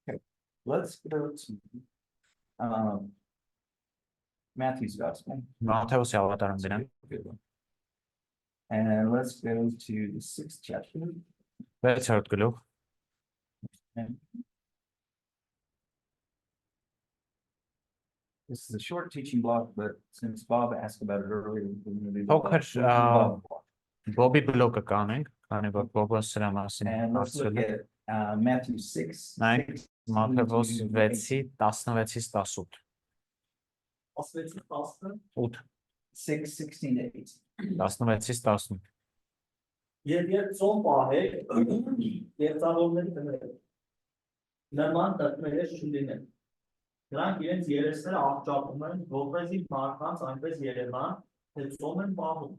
Okay, let's go to Matthew's gospel. Մատթեոս ավետարան դրան Good one. And let's go to the 6th chapter. 6-րդ գլուխ And this is a short teaching block, but since Bob asked about it earlier, we're going to do the Փոքր, we'll do the Bob block. Բոբի բլոկը կանենք, քանի որ Բոբը սրա մասին And let's look հարցրել է։ at Matthew 6. Նայենք Մատթեոս 6-ի 16-ից 18։ 6:16 to 8. 16-ից 18։ Երբ ծոմ պահեք, երծավորների դնել, նման տկմերես չունենեն, նրանք իրենց երեսները աղճատում են, որպեսզի մարդկանց այնպես երևան, թե ծոմ են պահում,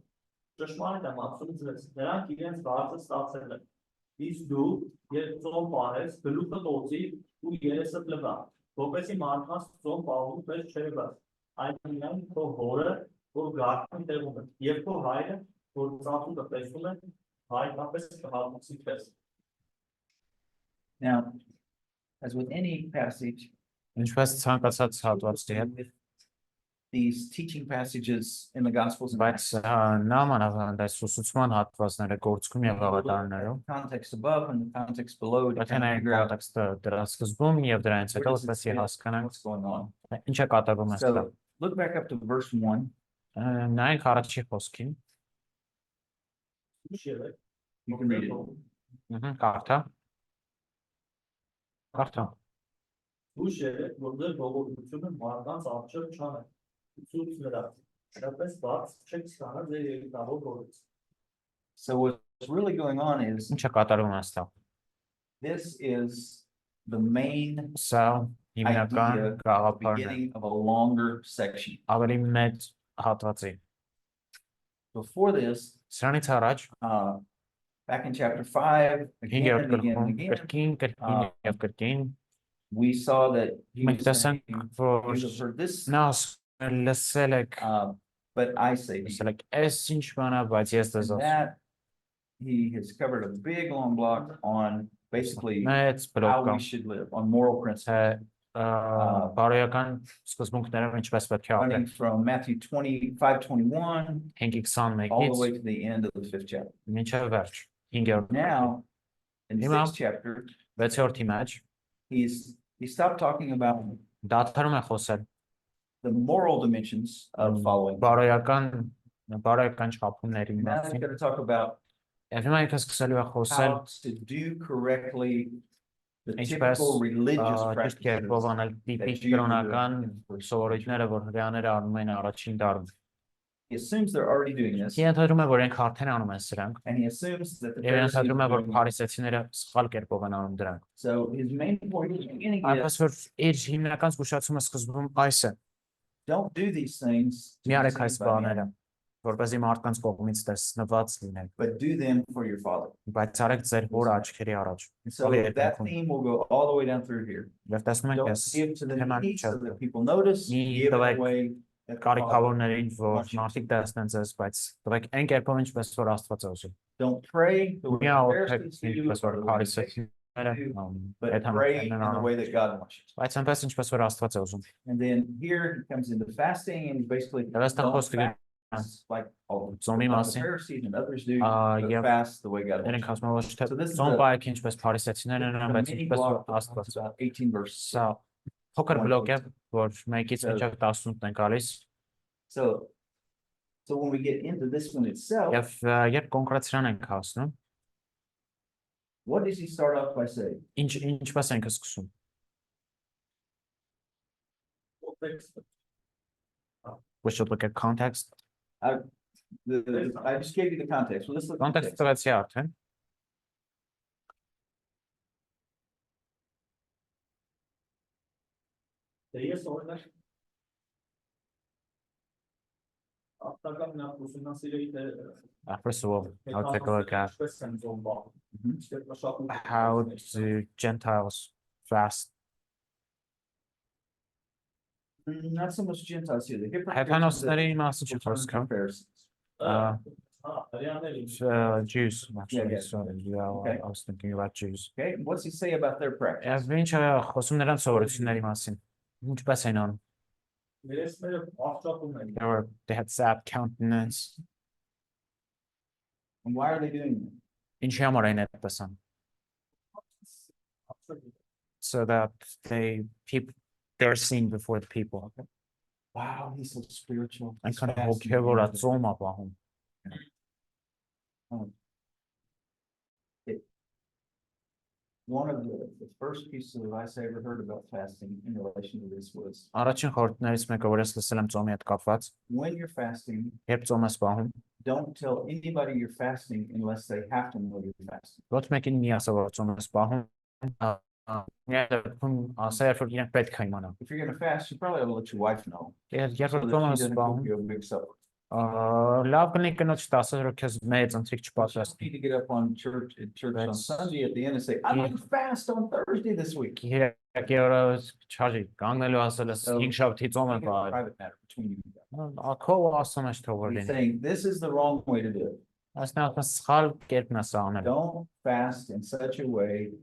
ճշմարիտ եմ ասում ձեզ, նրանք իրենց վարձը ստացել են, իսկ դու, երբ ծոմ պահես, գլուխը տոցի ու երեսը պլվա, որպեսզի մարդկանց ծոմ պահում պես չերևաս, այն միայն քո հորը, որ գարքն տեղում է, և քո հայրը, որ ծածուկը տեսում է, հայրապես կհատուցի պես։ Now, as with any passage, Ինչպես ցանկացած հատվածի հետ, with these teaching passages in the Gospels and բայց նամանավանդ այս ուսուցման հատվածները գործքում եւ ավետարաններում, context above and the context below to եթե kind of նայենք figure out կոնտեքստը դրա սկզբում եւ դրանից հետո where does it որպեսզի fit, հասկանանք what's going on. ինչ է կատարվում այստեղ։ So look back up to verse 1. Նայենք առաջի խոսքին, You can read it. կարդա։ Կարդա։ Ուշ եղեք, որ ձեր բողոքությունը մարդկանց առջև չանեք, ցույց նրանց, շատպես բաց չեք ստանա ձեր երիտավոր հորից։ So what's really going on is Ինչ է կատարվում այստեղ։ this is the main Սա հիմնական idea, the գաղափարն է, beginning of a longer section. ավելի մեծ հատվածի։ Before this, Սրանից առաջ back in chapter 5, again 5-րդ and again գլխում and again, կրկին եւ կրկին we saw that he մենք was saying, տեսանք, որ you have heard this, նա ասում է, լսել եք, but I say to you. լսել եք, այս ինչ բան է, բայց ես And դες ասում։ that he has covered a big long block on basically Մեծ how բլոկ we should live, on moral principles. բարոյական սկզբունքներով ինչպես պետք է Running ապրել։ from Matthew 25:21 all the way 5:21-ից to the end of the 5th chapter. մինչև վերջ 5-րդ Now, in the Imam. 6th chapter, 6-րդի մեջ he stopped talking about դադարում է խոսել the moral dimensions of following. բարոյական չափումների Now he's մասին։ going to talk about Եվ հիմա ինքը սկսելու է խոսել how to do correctly the ինչպես typical religious ճիշտ practices. կերպով անել տիպիկ կրոնական սովորույթները, որ հрьяաները անում են առաջին դարում։ He assumes they're already doing this, Ինքը ընդհանրում է, որ իրենք արդեն անում են սրանք, and he assumes that the եւ Pharisees ընդհանրում է, are որ doing it. փարիսեցիները սխալ կերպով են անում դրանք։ So his main point in the beginning Այնպես is որ իր հիմնական զգուշացումը սկզբում այս է. don't do these things to Մի be արեք seen այս by men, բաները, որպեսզի մարդկանց կողմից տեսնված լինեն, but do them for your Father. բայց արեք ձեր հոր աչքերի առաջ։ And so that theme will go all the way down through here. Եվ տեսնում ենք, Don't ես give to the թեման needy so չէ, that people notice, Մի give in a տվեք way that the Father կարիքավորներին, որ wants you to. մարդիկ տեսնեն ձեզ, բայց տվեք այն կերպով, ինչպես որ Աստված է ուզում։ Don't pray the way Մի the աղոթեք, Pharisees do, ինչպես որ or the way the փարիսեցիները but pray հետամուտներն in են the անում, way that God wants you to. բայց այնպես ինչպես որ Աստված է ուզում։ And then here he comes into fasting and basically Եվ այստեղ don't խոսքը fast like all ծոմի the մասին, Pharisees and others do, և but fast the way God Իրենք wants ասում են, ոչ թե So this is ծոմ the- պահեք ինչպես փարիսեցիներն են, you. բայց The mini ինչպես որ block that Աստված։ talks about 18 verses. Սա փոքր բլոկ է, որ 1-ից So- մինչև 18-ն են գալիս, So when we get into this one itself, եւ երբ կոնկրետ սրան ենք հասնում, what does he start off by saying? ինչպես ենք սկսում։ We should look at context. I just gave you the context. Well, let's look at Context context. տվեցի արդեն։ Ես օրինակ ապտական նա ուսումնասիրեի թե First of all, I'll take a look at ինչպես են ծոմ բաղում։ Իսկ մշակույթը how do Gentiles fast. Not so much Gentiles here. The hypocrites Հեթանոսների that մասին չի return խոսքը, to Pharisees. Jews, actually, yeah. sorry, yeah, Okay. I was thinking about Jews. Okay, what's he say about their practice? Ինչ է խոսում նրանց սովորությունների մասին։ Ինչպես են անում։ Երեսները աղճատում են։ They had sad countenance. And why are they doing that? Ինչի համար են այդպես անում։ So that they're seen before the people. Wow, he's so spiritual. Այն He's քան fasting. հոգևոր է ծոմ է պահում։ One of the first pieces of advice I ever heard about fasting in relation to this was Առաջին խորհուրդներից մեկը, որ ես լսել եմ ծոմի հետ կապված, when you're fasting, երբ ծոմ ես պահում, don't tell anybody you're fasting unless they have to know you're fasting. ոչ մեկին մի ասա, որ ծոմ ես պահում, ասա, երբ որ իրենք պետք է իմանան։ If you're gonna fast, you probably ought to let your wife know. Երբ So որ that ծոմ she ես doesn't պահում, cook you a big supper. լավ կլինի կնոջ տասը, որ քեզ մեծ ընթրիք You չպատրաստի։ need to get up on church on That's- Sunday at the end and say, I'm gonna fast on Thursday this week. Երեկի օրը չարժի կանգնելու ասել ես So- 5 շաբթի ծոմ եմ Make it a պահել։ private matter between you. Ակո ասում ես թող որ He's լինի։ saying, this is the wrong way to do it. Ասնա սխալ կերպն է սա անել։ Don't fast in such a way to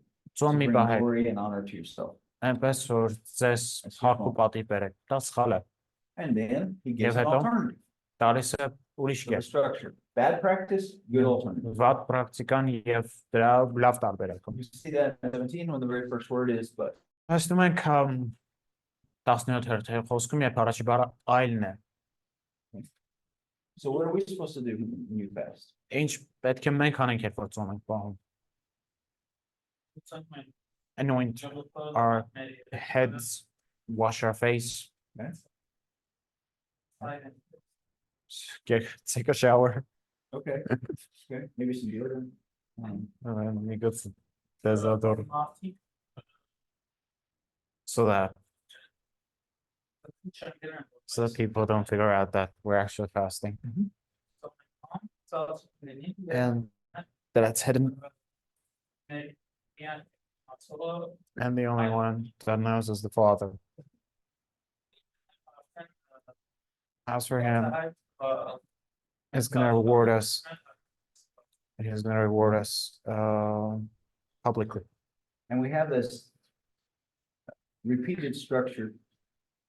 Ծոմ մի bring պահեք, glory and honor to yourself. այնպես որ ձեզ հարկու պատի բերեք։ Դա սխալ է։ And then he gives Yeah, an I don't- alternative Տալիս է ուրիշ to the կերպ։ structure. Bad practice, good alternative. Վատ պրակտիկան եւ դրա լավ տարբերակը։ You see that in 17 when the very first word is, but Հասնում ենք 17 հերթը խոսքում երբ առաջի բառը այլն է։ so what are we supposed to do when you fast? Ինչ պետք է մենք անենք երբ որ ծոմ ենք պահում։ Anoint our heads, wash our face, take a shower. Okay. Okay, maybe some deodorant. We go to desert so that people don't figure out that we're actually fasting and that it's hidden. And the only one that knows is the Father. As for him, he's gonna reward us. He's gonna reward us publicly. And we have this repeated structure.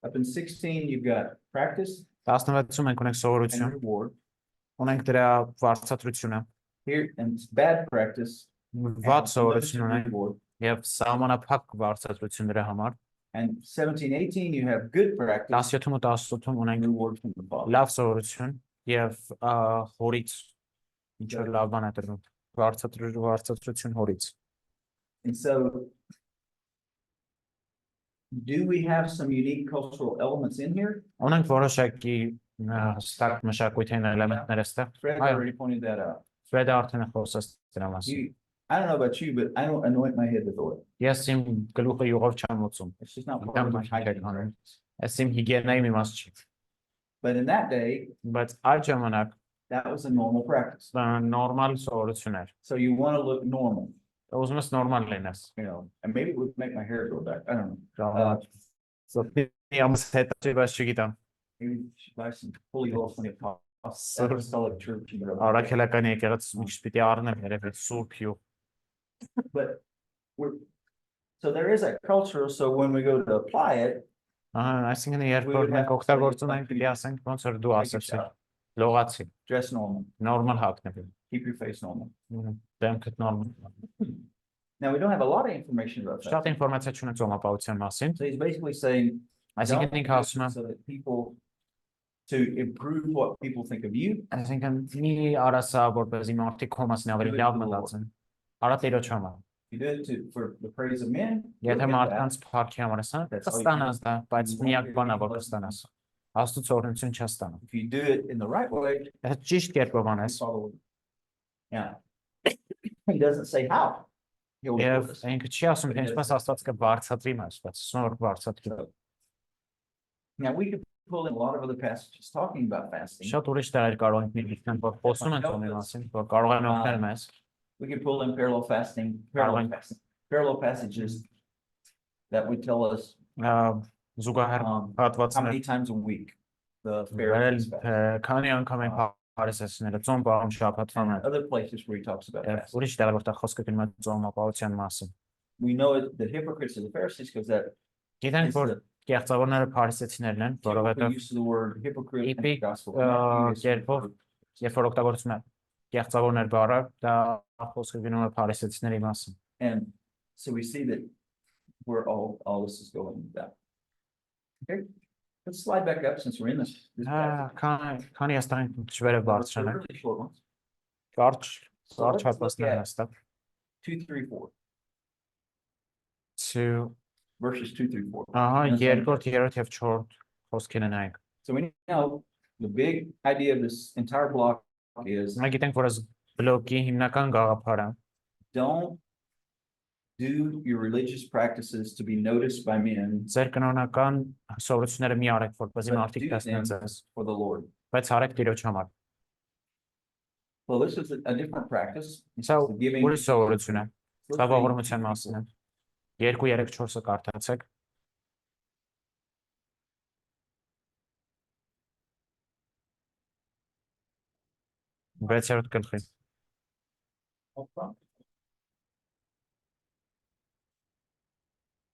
Up in 16, you've got practice 16-ում ենք ունենք and սովորություն, reward. ունենք դրա վարձատրությունը, Here, and it's bad practice. and վատ limited սովորություն ունենք reward. եւ սահմանափակ վարձատրություն դրա համար, And 17, 18, you have good practice 17-ում ու 18-ում and ունենք reward from the Father. լավ սովորություն եւ հորից ինչ որ լավ բան է տրվում, վարձատրություն հորից։ And so, do we have some unique cultural elements in here? Ունենք որոշակի ստակ մշակույթային էլեմենտներ այստեղ։ Fred Այո, already pointed that out. Ֆրեդը արդեն է խոսած դրա մասին։ I don't know about you, but I don't anoint my head with oil. Ես իմ գլուխը յուղով չեմ մոցում։ It's just not Don't part of my like that hygiene. honor. Ես իմ հիգիենայի մի մաս չի։ But in that day, Բայց այդ ժամանակ that was a normal practice. դա նորմալ սովորություն էր։ So you want to look normal, Ուզում ես նորմալ լինես։ and maybe it would make my hair grow back. I don't know. Ամս հետո բայց չգիտեմ։ Maybe you should buy some fully oil from the apostolic church. Առաքելական եկեղեցի մի պիտի առնել երևի սուրբ յուղ։ But so there is that culture. So when we go to apply it, Այսինքն երբ որ մենք օգտագործում ենք, պիտի ասենք ոնց որ դու take a ասացի, shower, լողացի, dress normal, նորմալ հագնվի։ keep your face normal. Դեմքդ նորմալ։ Now we don't have a lot of information about that. Շատ ինֆորմացիա չունենք ծոմապահության մասին։ So he's basically saying, Այսինքն don't ինքը do ասում է, it so that people to improve what people think of you. այսինքն մի արասա որպեսզի մարդիկ քո մասին ավելի լավ մտածեն։ Արա Տիրոջ համար։ You do it for the praise of men. you'll Եթե get that. մարդկանց փառքի համար ասա, կստանաս դա, բայց միակ բանը որ կստանաս։ Աստծո օրհնություն չստանա։ If you do it in the right way, Եթե ճիշտ կերպով you անես, follow it. Yeah. He doesn't say how. He'll եւ reward us. ինքը չի ասում թե ինչպես Աստված կբարձրացրի մեզ, բայց ասում որ կբարձրացրի։ Now we could pull in a lot of other passages talking about fasting. Շատ ուրիշ տարեր կարող ենք միգրան որ խոսում են ծոմի մասին, որ կարող են օգնել մեզ։ We could pull in parallel passages that would tell us Զուգահեռ how հատվածներ many times a week the վերել Pharisees fast. քանի անգամ են փարիսեցիները ծոմ պահում շաբաթվան and other places where he talks about եւ fasting. ուրիշ տեղեր որտեղ խոսքը գնում է ծոմապահության մասին։ We know it, the hypocrites of the Pharisees, because that Գիտենք is որ the կեղծավորները փարիսեցիներն են, typical որովհետեւ use of the word hypocrite in the Typic, gospel. Matthew is երբով երբ որ օգտագործում է կեղծավորներ բառը, դա խոսքը գնում է փարիսեցիների մասին։ And so we see that where all this is going with that. Okay, let's slide back up since we're in this passage. Քանի աստղային ճվերը They're բարձրանանք, really short ones. կարճ So let's look հատվածներ at հստակ 2, 3, 4, to verses 2 through 4. ահա And so- երկրորդ, երրորդ եւ չորրորդ խոսքերը նայենք։ So we know the big idea of this entire block is Մենք գիտենք, որ այս բլոկի հիմնական գաղափարը don't do your religious practices to be noticed by men, ձեր կնոնական սովորությունները մի արեք, որպեսզի but մարդիկ do տեսնեն them ձեզ, for the Lord. բայց արեք Տիրոջ համար։ Well, this is a different practice. This Սա is the giving. ուրիշ սովորություն է, Look սա at ողորմության մասին է։ 2, 3, 4-ը կարդացեք։ Վեցերորդ գլխի։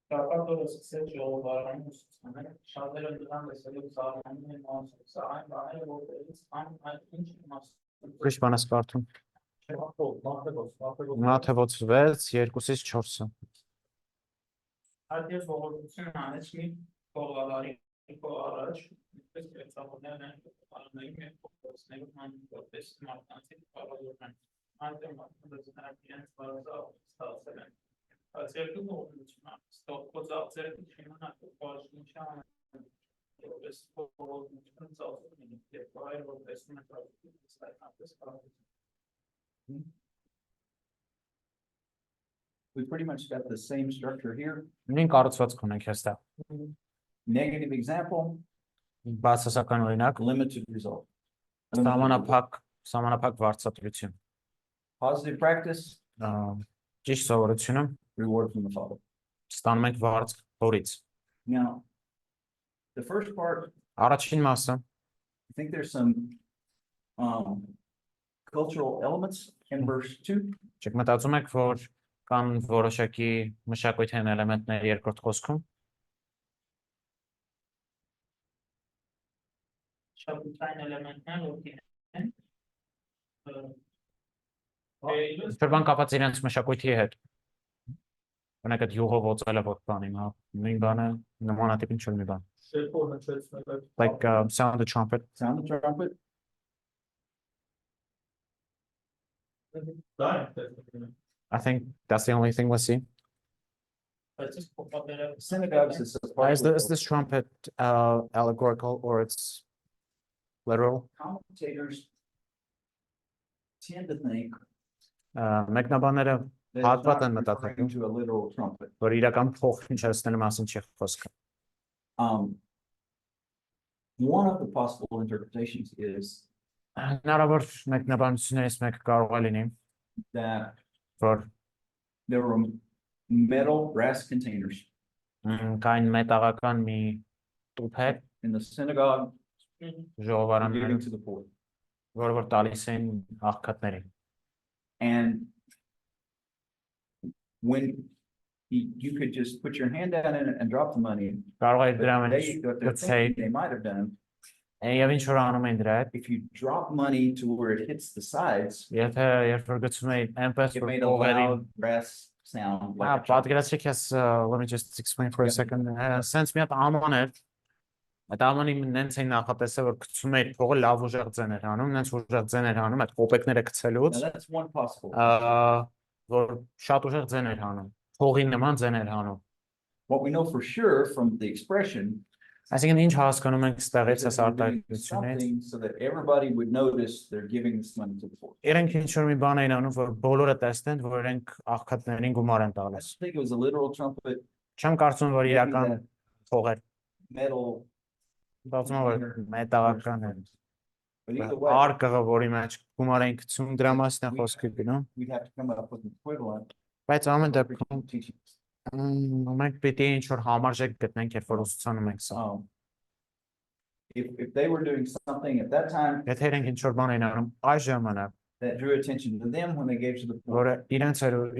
Շաբաթը սկսեց ժողովարանի ուսուցանել, շատերը նրան լսելով զարմանում են ասում, այն բաները, որտեղից այն ինչ իմաստ։ Ուրիշ բան ես կարդում։ Մատթեոս 6, 2-ից 4-ը։ Այդ ես ողորմություն անեց մի փողալարի առաջ, ինչպես կեցավորներն են փողալարների մեր փողոցներում որպես մարդկանցի փողալարն են։ Այնտեղ մարդկանց իրենց բարձր ստացել են։ Այս երկու ողորմությունը ստոկոզալ ձերքի շինանակը բաժնության որպես ողորմություն ծախսում են եւ այլ որպես մտածում են We pretty much got the same structure here. Նույն կառուցվածք ունենք այստեղ։ Negative example, Բացասական օրինակ, limited result. սահմանափակ վարձատրություն։ Positive practice, Ճիշտ սովորությունը reward from the Father. ստանում ենք վարձ հորից։ Now, the first part, Առաջին մասը I think there's some cultural elements in verse 2. չեք մտածում եք, որ կան որոշակի մշակութային էլեմենտներ երկրորդ խոսքում։ շաբաթային էլեմենտներ ովքեր են Ինչ-որ բան կապված իրենց մշակույթի հետ։ Օրինակ այդ յուղով ոծելը ոչ բանի, հա, նույն բանը նմանատիպ ինչ-որ մի բան։ Like sound the trumpet. Sound the trumpet. I think that's the only thing we see. Synagogues is a part Is this trumpet allegorical or it's literal? commentators tend to think Մեկնաբանները that it's հատված not են referring մտածում, to a literal trumpet. որ իրական փող հնչեցնելու մասին չի խոսքը։ One of the possible interpretations is Հնարավոր մեկնաբանություններից մեկը կարող է լինի, that որ there were metal brass containers կային մետաղական մի տուփեր in the synagogue ժողովարաններում, giving to the poor. որը որ տալիս էին աղքատներին։ And when you could just put your hand down in it and drop the money. Կարող է դրա But մեջ what they're գցեի, thinking they might have done, եւ ինչ որ անում էին դրա հետ, if you drop money to where it hits the sides, եթե երբ որ գցում էին այնպես it որ made a փողերին, loud brass sound. like a trumpet. պատկերացրեք ես, let me just explain for a second, sense մի հատ աման էր, այդ ամանի նենց էին նախատեսել, որ գցում էին փողը լավ ուժեղ ձեն էր անում, նենց ուժեղ ձեն էր անում, այդ կոպեկները գցելուց, Now that's one possible. որ շատ ուժեղ ձեն էր անում, փողի նման ձեն էր անում։ What we know for sure from the expression Այսինքն ինչ հասկանում ենք is ստեղից that այս they're doing արտահայտությունից, something so that everybody would notice they're giving this money to the poor. իրենք ինչ որ մի բան էին անում, որ բոլորը տեսնեն, որ իրենք աղքատներին գումար են I տալիս։ think it was a literal trumpet, Չեմ կարծում, որ իրական փողեր, metal. կարծում եմ, որ մետաղական են։ But either way, Արկղը, որի մեջ գումար են գցում, դրա մասին է խոսքը գնում, we'd have to come up with an equivalent. բայց ամեն for դեպքում teachings. մենք պիտի ինչ որ համարժեք գտնենք, երբ որ ուսուցանում ենք սա։ if they were doing something at that time Եթե իրենք ինչ-որ բան էին անում այս ժամանակ, that drew attention to them when they gave to the poor, որը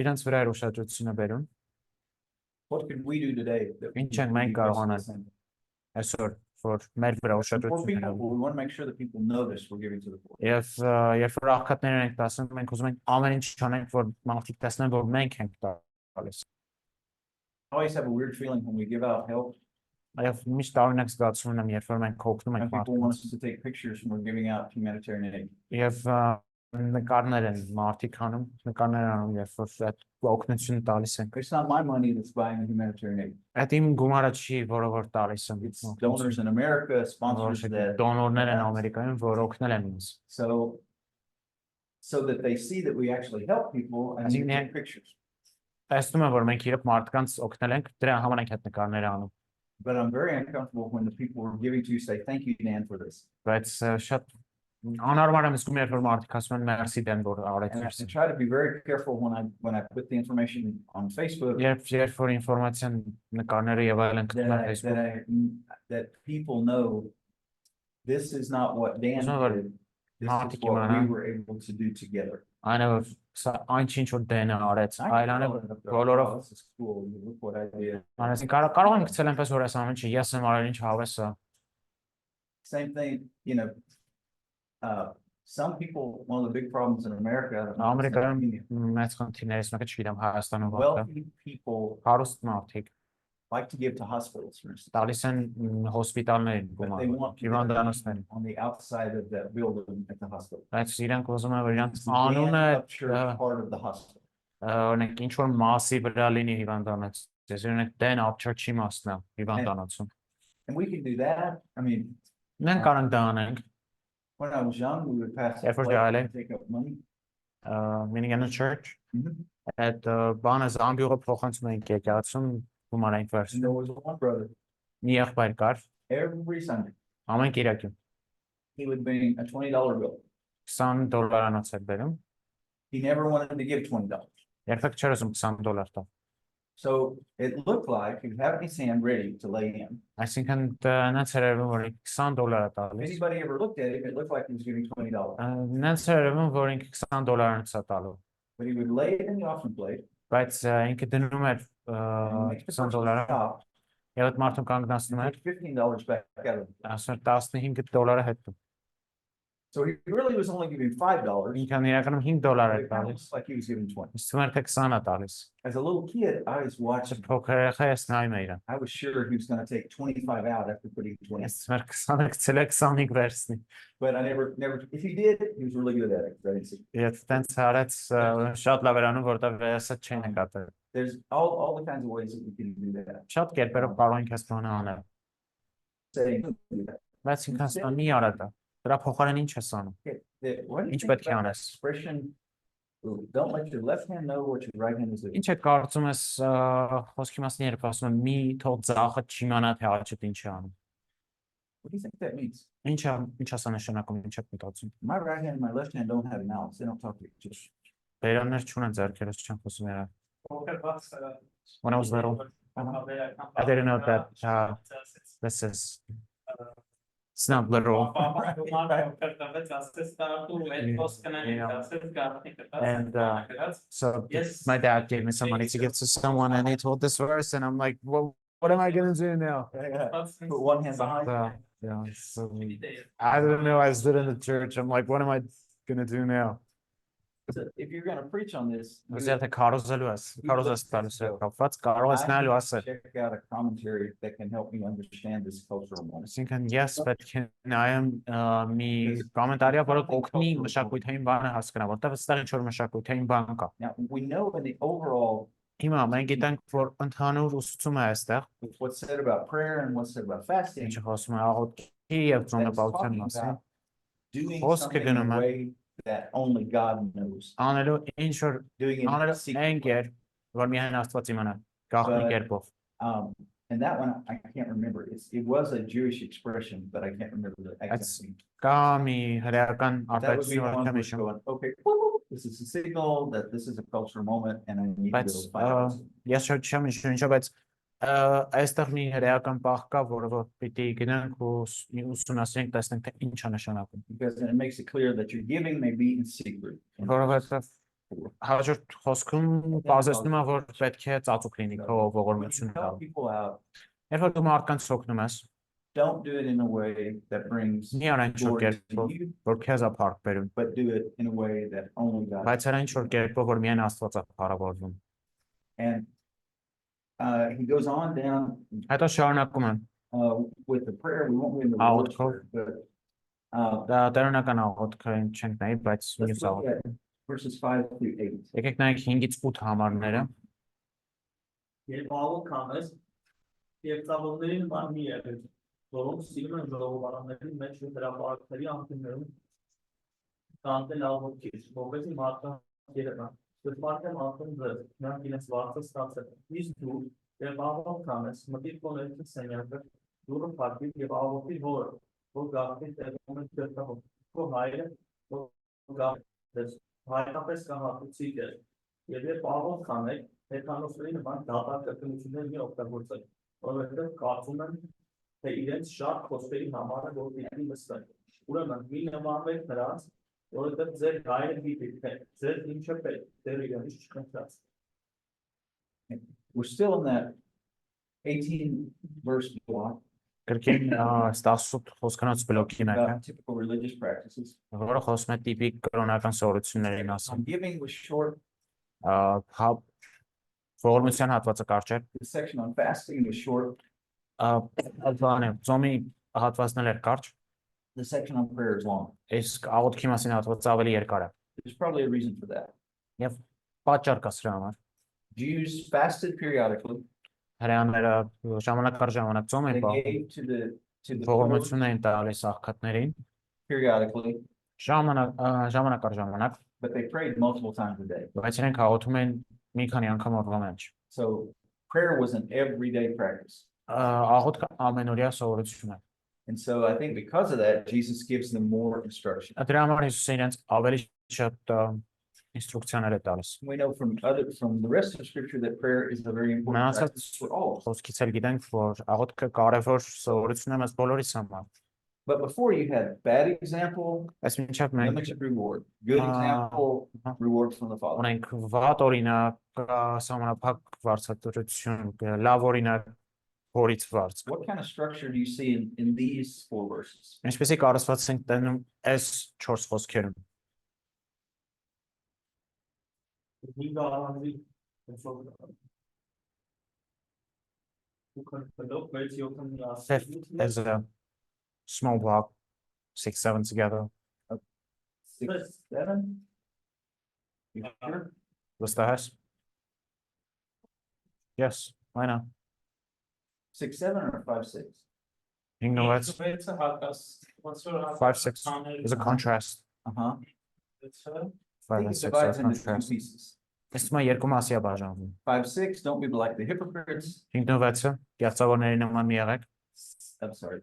իրենց վրա էր ուշադրությունը բերում, what could we do today? that we Ինչ can ենք մենք do կարող just the անել same? այսօր, որ մեր վրա For ուշադրություն people, ունենան։ we want to make sure that people notice we're giving to the poor. Եվ երբ որ աղքատներն ենք դասում, մենք ուզում ենք ամեն ինչ անենք, որ մարդիկ տեսնեն, որ մենք ենք տալիս։ I always have a weird feeling when we give out help. Եվ միշտ տարօրինակ զգացում ունեմ, երբ որ մենք օգնում And ենք people want մարդկանց։ us to take pictures when we're giving out humanitarian aid. Եվ նկարներ են մարդիկ անում, նկարներ են անում, երբ որ այդ օգնությունը տալիս ենք։ It's not my money that's buying the humanitarian aid. Այդ իմ գումարը չի, որը որ տալիս եմ։ It's donors in America, sponsors that, Դոնորներ են Ամերիկայում, որ օգնել են ինձ։ so that they see that we actually help people and we take pictures. Տեսնում եմ, որ մենք իրոք մարդկանց օգնել ենք, դրա համար ենք այդ նկարները անում։ But I'm very uncomfortable when the people we're giving to say, thank you, Dan, for this. Բայց շատ անհարմար եմ զգում, երբ որ մարդիկ ասում են merci Dan, որ արեց And I merci։ try to be very careful when I put the information on Facebook Երբ որ ինֆորմացիան նկարները եւ այլն գտնում եմ Facebook, that people know this is not what Dan did. This is what we were able to do together. Այնը որ սա այն ինչ որ Dan-ը արեց, I այլ can անը call it up there. բոլորով Oh, this is cool. Look what I did. անեցին կարող եմ գցել այնպես որ այս ամեն ինչը ես եմ արել, ինչ հավես է։ Same thing, some people, one of the big problems in America, Ամերիկայում մեծ խնդիրներից մեկը չգիտեմ Հայաստանում որտեղ wealthy people հարուստ մարդիկ like to give to hospitals, for instance. տալիս են հոսպիտալներին But they գումար, want to հիվանդանոցներին։ on the outside of that building at the hospital. Բայց իրենք ուզում են որ իրանք It's the անունը Dan Up Church part of the hospital. օրինակ ինչ որ մասի վրա լինի հիվանդանոց։ Դες օրինակ Dan Up Church-ի մասն է հիվանդանոցում։ And we can do that. I mean, Մենք կարող դա անենք, when I was young, we would pass Yeah, that for plate Jale. and take up money. meaning in a church, Mhm. այդ բանը զամբյուղը փոխանցում ենք եկեղեցում գումարային And վերցնում։ there was one brother, Մի եղբայր կար, every Sunday, ամեն կիրակի he would bring a $20 bill. $20 էր բերում, He never wanted to give $20. երբեք չէր ուզում $20 տալ։ So it looked like he would have his hand ready to lay in. Այսինքն նրանց էր երևում որ $20 If տալիս։ anybody ever looked at him, it looked like he was giving $20. Նրանց էր երևում որ ինքը $20 է տալու, But he would lay it in the offering plate. բայց ինքը դնում էր and make the person $20, stop եւ այդ մարդուն կանգնացնում and էր, take $15 back out of it. ասում էր $15 հետո։ So he really was only giving $5. Ինքան իրականում $5 But էր it kind of տալիս։ looks like he was giving 20. Ասում էր թե 20 է տալիս։ As a little kid, I was watching. Փոքր երեխա ես նայում եմ իրան։ I was sure he was going to take 25 out after putting 20. Ես մեր 20-ը գցել է 25 վերցնի։ But I never, if he did, he was really good at it. 'cause I didn't see. Եթե տենց արեց շատ լավ էր անում, որտեղ վերսը չեն նկատել։ There's all the kinds of ways that we can do that. Շատ կերպերով կարող ենք այս բանը անել։ Saying, do that. Բայց ինքան ստա մի արա դա։ Դրա փոխարեն ինչ ես անում։ What do you Ինչ think պետք է about that անես։ expression? Don't let your left hand know what your right hand is doing. Ինչ է կարծում ես խոսքի մասին երբ ասում եմ մի թող ձախը չիմանա թե աչքդ ինչ է անում։ What do you think that means? Ինչ ասա նշանակում, ինչ է մտածում։ My right hand and my left hand don't have mouths. They don't talk to each other. Բերաններ չունեն ձեռքերս չեն խոսում իրար։ When I was little, I didn't know that this is it's not literal. And so my dad gave me some money to give to someone and he told this verse and I'm like, well, what am I gonna do now? Put one hand behind. Yeah, so I don't know, I stood in the church, I'm like, what am I gonna do now? So if you're going to preach on this, Ուզիա թե կարոզելու ես, կարոզես տալիս է կապված, կարող ես նայելու ասել։ check out a commentary that can help me understand this cultural moment. Այսինքն ես պետք է նայեմ մի կոմենտարիա, որը կօգնի մշակութային բանը հասկանալ, որտեղ այստեղ ինչ որ մշակութային բան կա։ Now, we know in the overall, Հիմա մենք գիտենք, որ ընդհանուր ուսուցումը է այստեղ, with what's said about prayer and what's said about fasting, ինչը խոսում է աղոթքի եւ that's ծննդաբանության talking մասին, about doing Խոսքը something in գնում a է way that only God knows. անելու ինչ որ Doing it in a անելու secret այն կեր, որ միայն Աստված իմանա, գաղտնի But- կերպով։ And that one, I can't remember. It was a Jewish expression, but I can't remember the exact That's thing. Կա մի հրեական That would be արտահայտություն, one որ where չեմ it's հիշում, going, okay, this is a signal that this is a cultural moment and I need to բայց go find out. ես չեմ հիշում ինչա, բայց Այստեղ մի հրեական պահ կա, որը որ պիտի գնանք ու ուսումնասիրենք, տեսնենք թե ինչ է նշանակում։ Because then it makes it clear that your giving may be in secret. Որովհետև հաջորդ խոսքում բազեցնում է, որ պետք է ծածուկ լինի քո When ողորմությունը you help տալ։ people out, Երբ որ դու մարդկանց օգնում ես, don't do it in a way that brings մի արա ինչ որ glory to կերպով, you, որ քեզ է փառք բերում, but do it in a way that only God. բայց արա ինչ որ կերպով, որ միայն Աստված է փառավորվում։ And he goes on down Հետո շարունակում եմ with the prayer. We won't go into the Out Lord's call. Prayer, but դա տերունական աղոթքը չենք նայի, բայց let's մյուս look աղոթքը։ at verses 5 through 8. Եկեք նայենք 5-ից 8 համարները։ Երբ աղոթք անես, եւ ծավալներին բան մի եղել, որոնք սիրում են ժողովարանների մեջ ու հրապարակների անկյուններում կանտել աղոթքից, որովհետեւ մարդկանց երևան, դեպի մարդուն ձեզ, նրանք իրենց վարձը ստացել են։ Իսկ դու, երբ աղոթք անես, մտիր քո ներքին սենյակը, դուրը փակիր եւ աղոթի հորը, որ գաղտնի տեղում է դերտահով, քո հայրը, որ գաղտնի հայրապես կահատուցիկ է, եւ երբ աղոթք անեք, հեթանոսների նման դատարկություններ մի օգտագործել, որովհետև կարծում են, թե իրենց շատ խոսքերի համար է, որ պիտի լսեն։ Ուրեմն մի նմանվեք նրանց, որովհետև ձեր հայրը գիտի, թե ձեր ինչը պետք, դեռ իրենից չխնդրած։ We're still in that 18 verse block Կրկին 18 խոսքանոց բլոկի մեջ է, about typical religious practices. որը խոսում է տիպիկ կրոնական սովորությունների մասին։ Giving was short. Ողորմության հատվածը կարճ է։ The section on fasting was short. Բանը ծոմի հատվածն էր կարճ, The section on prayer is long. իսկ աղոթքի մասին հատվածը ավելի երկար է։ There's probably a reason for that. Եվ պատճառ կա սրա համար։ Jews fasted periodically. Հրեաները ժամանակ առ ժամանակ ծոմ They են պահում, gave to the ողորմություն էին տալիս աղքատներին, periodically, ժամանակ առ ժամանակ, but they prayed multiple times a day. բայց իրենք աղոթում են մի քանի անգամ օրվա մեջ։ So prayer was an everyday practice. Աղոթքը ամենօրյա սովորություն է։ And so I think because of that, Jesus gives them more instruction. Դրա համար Հիսուսը իրենց ավելի շատ ինստրուկցիաներ է տալիս։ We know from the rest of the scripture that prayer is a very important practice for all. Խոսքից էլ գիտենք, որ աղոթքը կարևոր սովորություն է մեզ բոլորիս համար։ But before you had bad example, Այս մինչև մենք limited reward. Good example, reward from the Father. ունենք վատ օրինակ, սահմանափակ վարձատրություն, լավ օրինակ, հորից վարձ։ What kind of structure do you see in these 4 verses? Ինչպեսի կառուցված ենք տենում այս 4 խոսքերում։ Մի գաղանձի ուքանքելով, բայց յոքն Fifth is a small block, 6, 7 together. 6, 7? You sure? What's the house? Yes, why not? 6, 7 or 5, 6? You know it's 5, 6 is a contrast. Uh-huh. 5 I and think 6 it are divides into 2 contrast. pieces. It's my երկու մասի է բաժանվում։ 5, 6, don't be like the hypocrites. 5-6-ը կեղծավորների նման մի եղեք։ I'm sorry.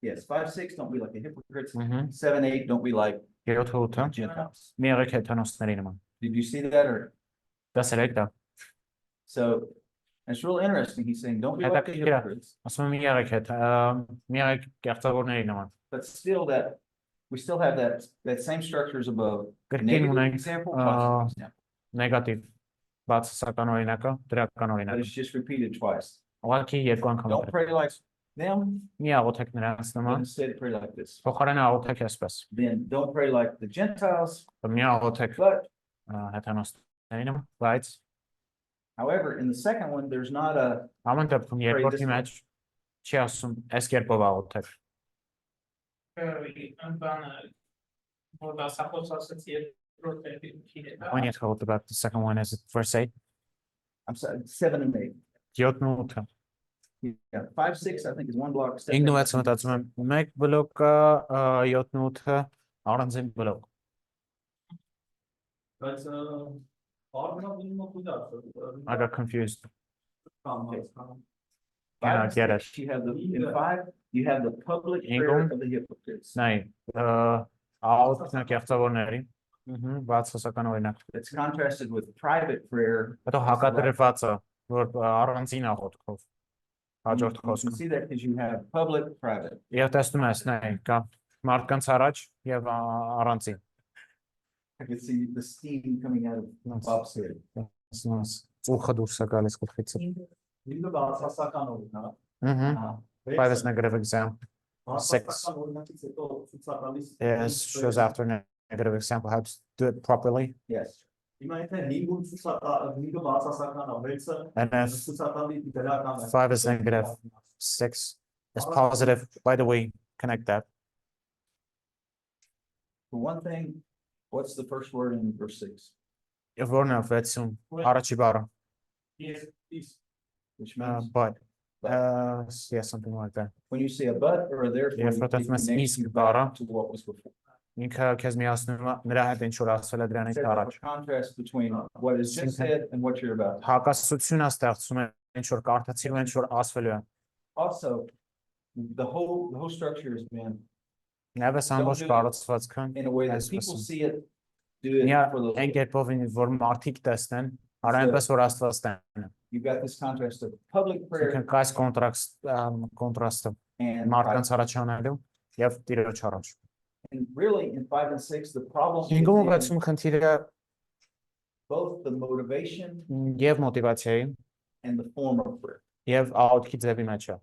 Yes, 5, 6, don't be like the hypocrites. Mhm. 7, 8, don't be like 7-8-ը the Gentiles. մի եղեք հեթանոսների նման։ Did you see that? Or Դասել եք դա։ so it's real interesting. He's saying, don't be like the Yeah. hypocrites, Ասում եմ մի եղեք մի եղեք կեղծավորների նման։ but still we still have that same structures above. Կրկին Negative ունենք example, positive example, նեգատիվ բացասական օրինակը, դրական but օրինակը։ it's just repeated twice. Ուղղակի երկու անգամ Don't pray like them, մի աղոթեք նրանց but նման, instead pray like this. փոխարենը աղոթեք այսպես։ Then don't pray like the Gentiles, Մի աղոթեք but հեթանոսների նման, բայց however, in the second one, there's not a ամեն դեպքում this երկրորդի way. մեջ չի ասում այս կերպով աղոթեք։ When you talk about the second one, is it verse 8? I'm sorry, 7 and 8. 7-8-ը։ Yeah, 5, 6, I think is one block. 5-6-ը մտածում եմ, մեկ բլոկը 7-8-ը առանձին բլոկ։ Բայց արմունը կուտած։ I got confused. Okay. Can I 5, get it? 6, you have in 5, you have the public prayer Ingram? of the hypocrites. Նայ, աղոթքն կեղծավորների, բացասական օրինակ։ It's contrasted with private prayer. Հետո հակադրվածը որ առանձին աղոթքով հաջորդ You can խոսքը։ see that because you have public, private. Եվ տեսնում ես, նայ, կա մարդկանց առաջ եւ առանձին։ I can see the steam coming out of Bob's head. Ծուխը դուրս է գալիս գլխից։ Ինքը բացասական օրինակ, Five is negative example. բացասական օրինակից հետո ցուցակալիս Yes, shows after negative example how to do it properly. Yes. Հիմա եթե 5-ում ցուցակալը բացասական է, 6-ը And if ցուցակալի դրական է։ 5 is negative, 6 is positive. By the way, connect that. For one thing, what's the first word in verse 6? If we're not vetsun, arachi bara, Yes, yes. Which means but yeah, something like that. when you say a but or a therefore, Yeah, it for that means connects is you bara. back to what was before. Ինքը քեզ միացնում է նրա հետ ինչ որ ասել է դրանից There's առաջ։ a contrast between what is just said and what you're about. Հակասություն է ստեղծում է ինչ որ կարդացիլու ինչ որ ասվելու է։ Also, the whole structure has been Նավես ամբողջ կառուցվածքը in a way that այսպես people է։ see it, do it Նյա for the այն կերպով որ մարդիկ տեսնեն, այնպես որ Աստված տանը։ You've got this contrast of public prayer Ինքը կայս կոնտրաստը and մարդկանց private. առաջ անելու եւ Տիրոջ առաջ։ And really, in 5 and 6, the problem Հինգում is in վեցում խնդիրը both the motivation եւ մոտիվացիայի and the form of prayer. եւ աղոթքի ձևի մեջ է։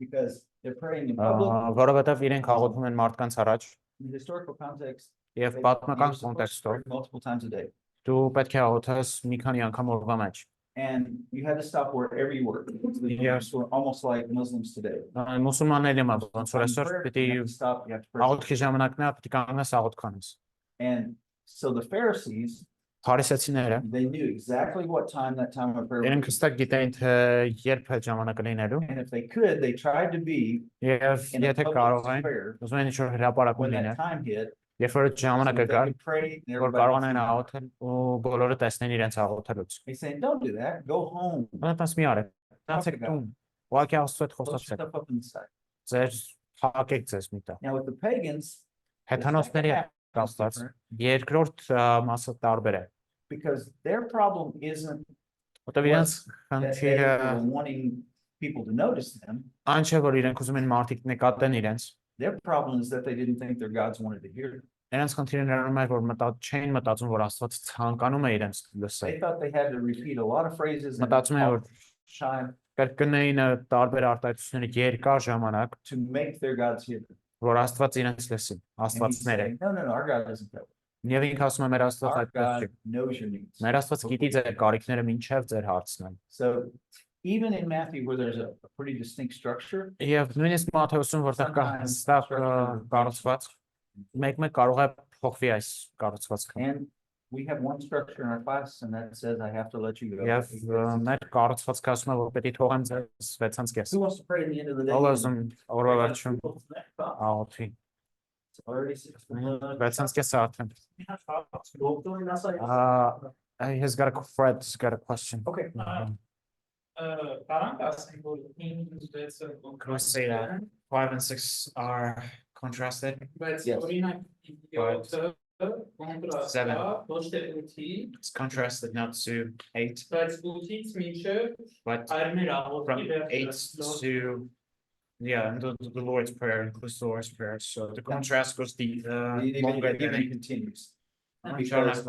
Because they're praying in public. Որովհետեւ իրենք աղոթում են մարդկանց առաջ In the historical context, եւ you're պատմական supposed to կոնտեքստով pray multiple times a day. դու պետք է աղոթես մի քանի անգամ օրվա մեջ։ And you had to stop wherever you were. Yes. We're almost like Muslims today. Մուսուլմանների մոտ ոնց որ այսօր Prayer, պիտի you have to stop, you have to pray. աղոթքի ժամանակն է, պիտի կանգնես աղոթ կանես։ And so the Pharisees, Փարիսեցիները they knew exactly what time that time of prayer իրենք was. հստակ գիտեին թե երբ է ժամանակը լինելու And if they could, they tried to be եւ in a եթե public կարող են prayer ուզում են ինչ-որ հրապարակում when that լինել, time hit. երբ որ So ժամանակը that they գա, could pray and որ everybody կարողանան would see. աղոթել ու բոլորը տեսնեն իրենց աղոթելուց։ He's saying, don't do that. Go home. Այնպես մի արեք։ Դասեք տուն։ Ուղղակի Աստծո հետ Close խոսացեք։ yourself up inside. Ձեր փակեք ձեզ միտը։ Now with the pagans, Հեթանոսների կապված երկրորդ մասը տարբեր է։ because their problem isn't Որտեղ իրենց that they խնդիրը were wanting people to notice them. այն չէ որ իրենք ուզում են մարդիկ նկատեն իրենց։ Their problem is that they didn't think their gods wanted to hear them. Իրենց խնդիրը նրանում է որ չէին մտածում որ Աստված ցանկանում է իրենց լսել։ They thought they had to repeat a lot of phrases and Մտածում են որ shy կրկնեին տարբեր արտահայտությունները երկար ժամանակ to make their gods hear them. որ Աստված իրենց լսի, And he's Աստվածները։ saying, no, our God doesn't that way. Եվ ինքը ասում է մեր Աստված Our այդպես God չի։ knows your needs. Մեր Աստված գիտի ձեր կարիքները մինչև ձեր հարցն են։ So even in Matthew where there's a pretty distinct structure, Եվ նույնիսկ Մատթեոսում որտեղ կա հստակ կառուցված, մեկ-մեկ կարող է փոխվի այս կառուցվածքը։ and we have one structure in our class and that says I have to let you go. Եվ մեր կառուցվածքը ասում է որ պետք է թողեմ ձեզ 6-ից կես։ Who wants to pray at the end of the day? Ով ուզում օրվա վերջում աղոթի։ It's already 6. 6-ից կես արդեն։ Դոկտորին ասա։ He's got a Fred's got a question. Okay. Կարանք ասենք, որ 5-6-ը Can we say that 5 and 6 are contrasted? բայց Yes. օրինակ 7-ը կոնտրաստ Seven. է, ոչ թե 8-ի, It's contrasted not to 8, բայց 8-ից մինչև but այրներ from աղոթքի 8 to and the Lord's Prayer includes the Lord's Prayer. So the contrast goes longer It even than continues. because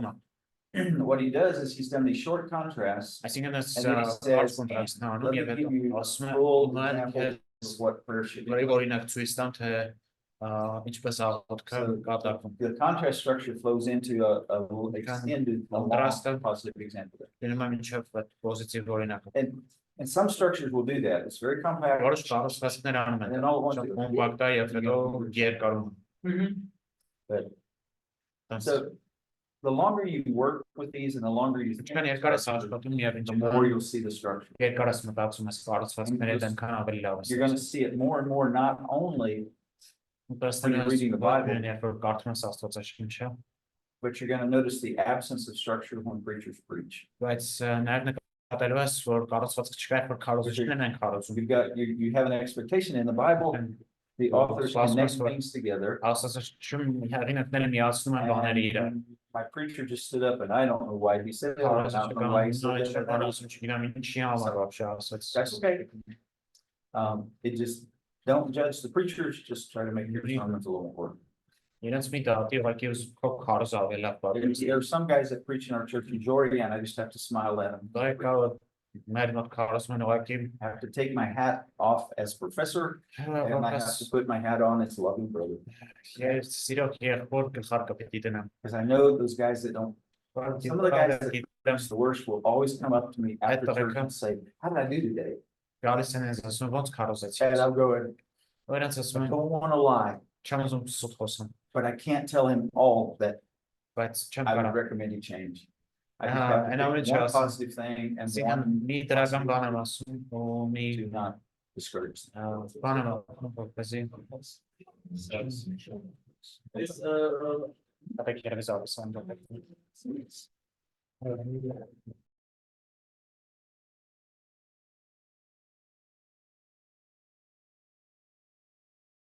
What he does is he's done these short contrasts. I think in this And then he large says, contrast now, Let me give you a full example of what prayer should be. very օրինակ ցույց տամ թե ինչպես աղոթքը So կատարվում։ the contrast structure flows into a extended, a long Contrast. positive example. Դնում եմ ինչև այդ պոզիտիվ օրինակը։ And some structures will do that. It's very compact. Որոշ կառուցվածքներ անում And են։ then all at once. Շատ կոմպակտ է եւ հետո երկարում։ So the longer you work with these and the longer you Ինչքան երկար ես աշխատում եւ the more ինչքան you'll see the structure. երկար ես մտածում ես կառուցվածքների հետ այնքան ավելի լավ ես։ You're going to see it more and more, not only, Տեսնում ես reading the Bible. երբ որ կարդում ես Աստվածաշունչը, but you're going to notice the absence of structure when preachers preach. բայց նաեւ նկատելու ես որ կառուցվածքը չկա, երբ որ քարոզիչներն են քարոզում։ You have an expectation in the Bible. The authors connect things together. Աստվածաշունչում հեղինակները միացնում են բաները իրար։ my preacher just stood up and I don't know why he said it. I don't know why he said it. That's okay. It just, don't judge the preachers, just try to make your sermons a little important. Իրենց մի դատի ուղղակի ուզ քո քարոզ ավելա պատմի։ There are some guys that preach in our church in Georgia and I just have to smile at them. Դա կա մեր մոտ քարոզ մեն ուղղակի I have to take my hat off as professor and I have to put my hat on as loving brother. ես սիրող եղբոր գլխարկը պետք է դնեմ։ Because I know those guys that don't, some of the guys that preach the worst will always come up to me after church and say, how did I do today? Գալիս են ինձ ասում ոնց քարոզեցի։ And I'm going, Օրենս I ասում են don't want to lie, չեմ ուզում սուտ խոսեմ, but I can't tell him all that բայց չեմ I would կարող։ recommend he change. I just Ah, have and I to would pick one just- positive thing and Սին one մի դրական բան եմ ասում, ու մի to not discourage them. բան եմ ասում, որպեսզի This Պետք է երևի զավես անդրադառնալ։